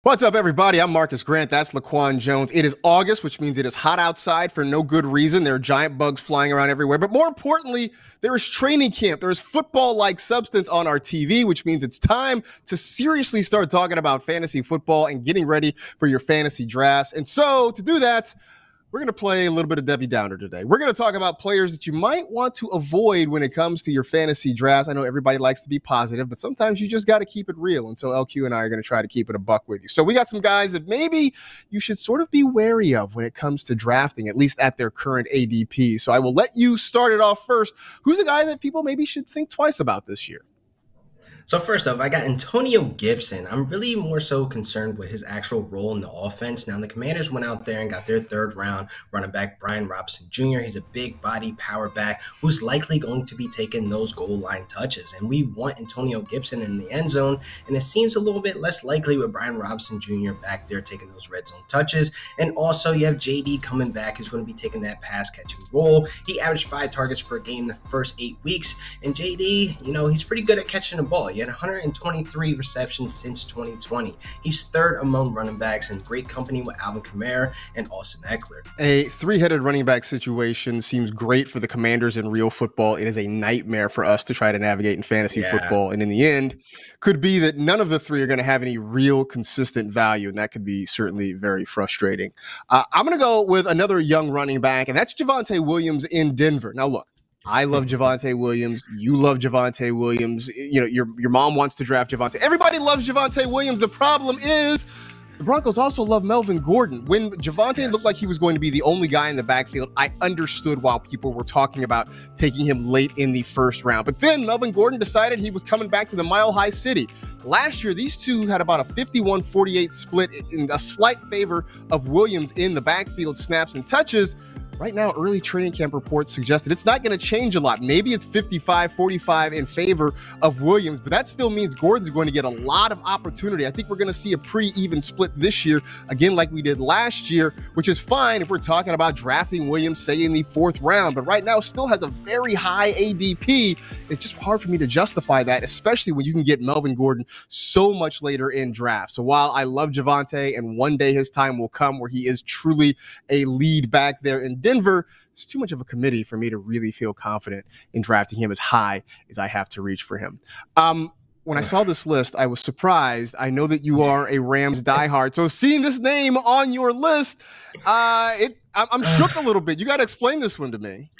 What's up, everybody? I'm Marcus Grant. That's Laquan Jones. It is August, which means it is hot outside for no good reason. There are giant bugs flying around everywhere. But more importantly, there is training camp. There is football-like substance on our TV, which means it's time to seriously start talking about fantasy football and getting ready for your fantasy drafts. And so to do that, we're going to play a little bit of Debbie Downer today. We're going to talk about players that you might want to avoid when it comes to your fantasy drafts. I know everybody likes to be positive, but sometimes you just got to keep it real. And so LQ and I are going to try to keep it a buck with you. So we got some guys that maybe you should sort of be wary of when it comes to drafting, at least at their current ADP. So I will let you start it off first. Who's a guy that people maybe should think twice about this year? So first off, I got Antonio Gibson. I'm really more so concerned with his actual role in the offense. Now, the Commanders went out there and got their third-round running back, Brian Robinson Jr. He's a big body power back who's likely going to be taking those goal line touches. And we want Antonio Gibson in the end zone, and it seems a little bit less likely with Brian Robinson Jr. back there taking those red zone touches. And also, you have JD coming back who's going to be taking that pass-catching role. He averaged 5 targets per game the first 8 weeks. And JD, he's pretty good at catching the ball. He had 123 receptions since 2020. He's third among running backs in great company with Alvin Kamara and Austin Eckler. A three-headed running back situation seems great for the Commanders in real football. It is a nightmare for us to try to navigate in fantasy football. And in the end, could be that none of the three are going to have any real consistent value. And that could be certainly very frustrating. I'm going to go with another young running back, and that's Devonta Williams in Denver. Now, look. I love Javonte Williams. You love Javonte Williams. Your mom wants to draft Javonte. Everybody loves Javonte Williams. The problem is the Broncos also love Melvin Gordon. When Javonte looked like he was going to be the only guy in the backfield, I understood why people were talking about taking him late in the first round. But then Melvin Gordon decided he was coming back to the Mile High City. Last year, these two had about a 51-48 split in a slight favor of Williams in the backfield snaps and touches. Right now, early training camp reports suggested it's not going to change a lot. Maybe it's 55-45 in favor of Williams, but that still means Gordon's going to get a lot of opportunity. I think we're going to see a pretty even split this year, again, like we did last year, which is fine if we're talking about drafting Williams, say, in the 4th round. But right now, still has a very high ADP. It's just hard for me to justify that, especially when you can get Melvin Gordon so much later in drafts. So while I love Javonte, and one day his time will come where he is truly a lead back there in Denver, it's too much of a committee for me to really feel confident in drafting him as high as I have to reach for him. When I saw this list, I was surprised. I know that you are a Rams diehard, so seeing this name on your list, I'm shook a little bit. You got to explain this one to me.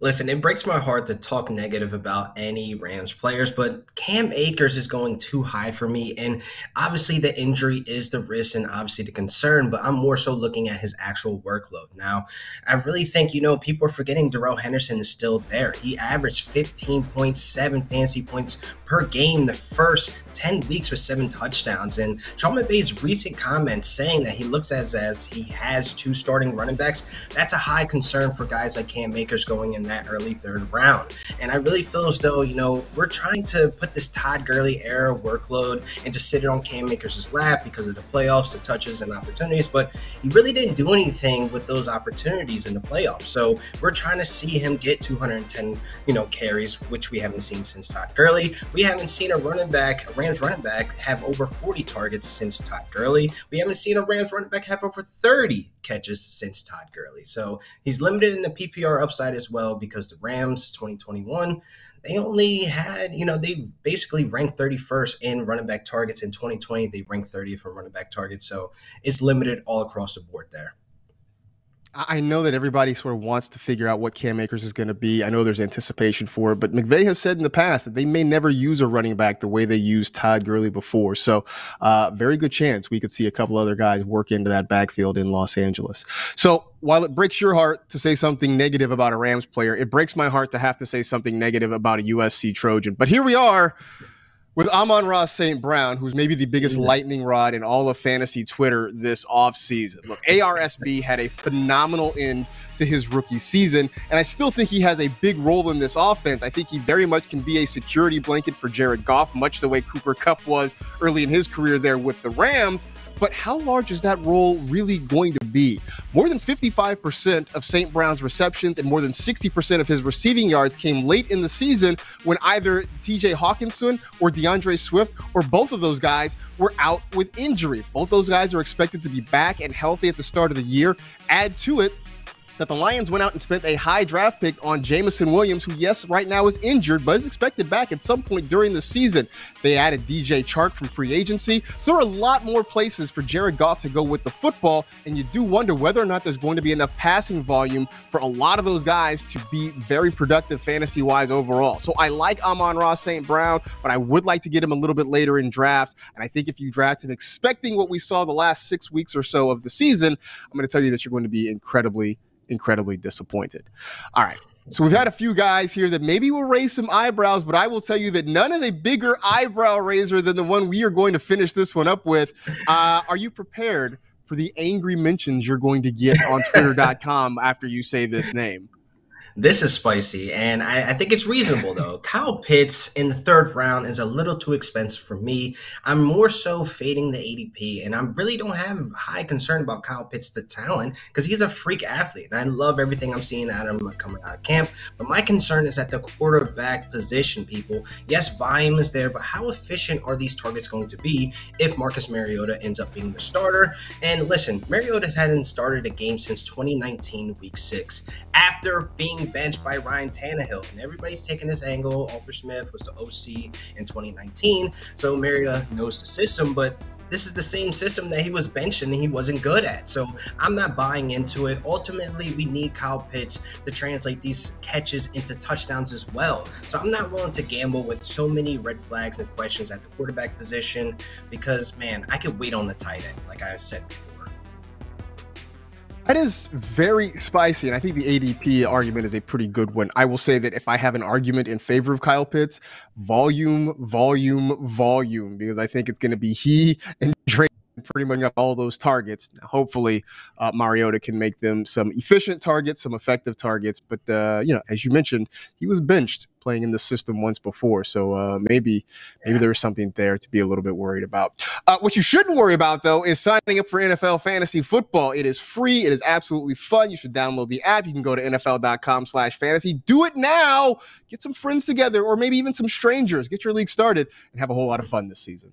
Listen, it breaks my heart to talk negative about any Rams players, but Cam Akers is going too high for me. And obviously the injury is the risk and obviously the concern, but I'm more so looking at his actual workload. Now, I really think, people are forgetting Darrell Henderson is still there. He averaged 15.7 fantasy points per game the first 10 weeks with 7 touchdowns. And Sean McVay's recent comments saying that he looks as he has 2 starting running backs, that's a high concern for guys like Cam Akers going in that early 3rd round. And I really feel as though, we're trying to put this Todd Gurley era workload and just sit it on Cam Akers' lap because of the playoffs, the touches and opportunities, but he really didn't do anything with those opportunities in the playoffs. So we're trying to see him get 210, carries, which we haven't seen since Todd Gurley. We haven't seen a Rams running back have over 40 targets since Todd Gurley. We haven't seen a Rams running back have over 30 catches since Todd Gurley. So he's limited in the PPR upside as well because the Rams 2021, they only had, they basically ranked 31st in running back targets. In 2020, they ranked 30th in running back targets. So it's limited all across the board there. I know that everybody sort of wants to figure out what Cam Akers is going to be. I know there's anticipation for it, but McVay has said in the past that they may never use a running back the way they used Todd Gurley before. So very good chance we could see a couple other guys work into that backfield in Los Angeles. So while it breaks your heart to say something negative about a Rams player, it breaks my heart to have to say something negative about a USC Trojan. But here we are with Amon-Ra St. Brown, who's maybe the biggest lightning rod in all of fantasy Twitter this offseason. Look, ARSB had a phenomenal end to his rookie season, and I still think he has a big role in this offense. I think he very much can be a security blanket for Jared Goff, much the way Cooper Kupp was early in his career there with the Rams. but how large is that role really going to be? More than 55% of St. Brown's receptions and more than 60% of his receiving yards came late in the season when either TJ Hawkinson or DeAndre Swift or both of those guys were out with injury. Both those guys are expected to be back and healthy at the start of the year. Add to it that the Lions went out and spent a high draft pick on Jameson Williams, who, yes, right now is injured, but is expected back at some point during the season. They added DJ Chark from free agency. So there are a lot more places for Jared Goff to go with the football, and you do wonder whether or not there's going to be enough passing volume for a lot of those guys to be very productive fantasy-wise overall. So I like Amon-Ra St. Brown, but I would like to get him a little bit later in drafts. And I think if you draft him expecting what we saw the last 6 weeks or so of the season, I'm going to tell you that you're going to be incredibly disappointed. All right. So we've had a few guys here that maybe will raise some eyebrows, but I will tell you that none is a bigger eyebrow raiser than the one we are going to finish this one up with. Are you prepared for the angry mentions you're going to get on Twitter.com after you say this name? This is spicy, and I think it's reasonable, though. Kyle Pitts in the 3rd round is a little too expensive for me. I'm more so fading the ADP, and I really don't have high concern about Kyle Pitts, the talent, because he's a freak athlete, and I love everything I'm seeing out of him coming out of camp. But my concern is at the quarterback position, people. Yes, volume is there, but how efficient are these targets going to be if Marcus Mariota ends up being the starter? And listen, Mariota hadn't started a game since 2019, Week 6, after being benched by Ryan Tannehill, and everybody's taking this angle. Arthur Smith was the OC in 2019, so Mariota knows the system, but this is the same system that he was benched and he wasn't good at. So I'm not buying into it. Ultimately, we need Kyle Pitts to translate these catches into touchdowns as well. So I'm not willing to gamble with so many red flags and questions at the quarterback position because, man, I could wait on the tight end, like I said before. That is very spicy, and I think the ADP argument is a pretty good one. I will say that if I have an argument in favor of Kyle Pitts, volume, because I think it's going to be he and Drake pretty much up all those targets. Now, hopefully, Mariota can make them some efficient targets, some effective targets. But, as you mentioned, he was benched playing in the system once before. So maybe there's something there to be a little bit worried about. What you shouldn't worry about, though, is signing up for NFL Fantasy Football. It is free. It is absolutely fun. You should download the app. You can go to NFL.com/fantasy. Do it now. Get some friends together or maybe even some strangers. Get your league started and have a whole lot of fun this season.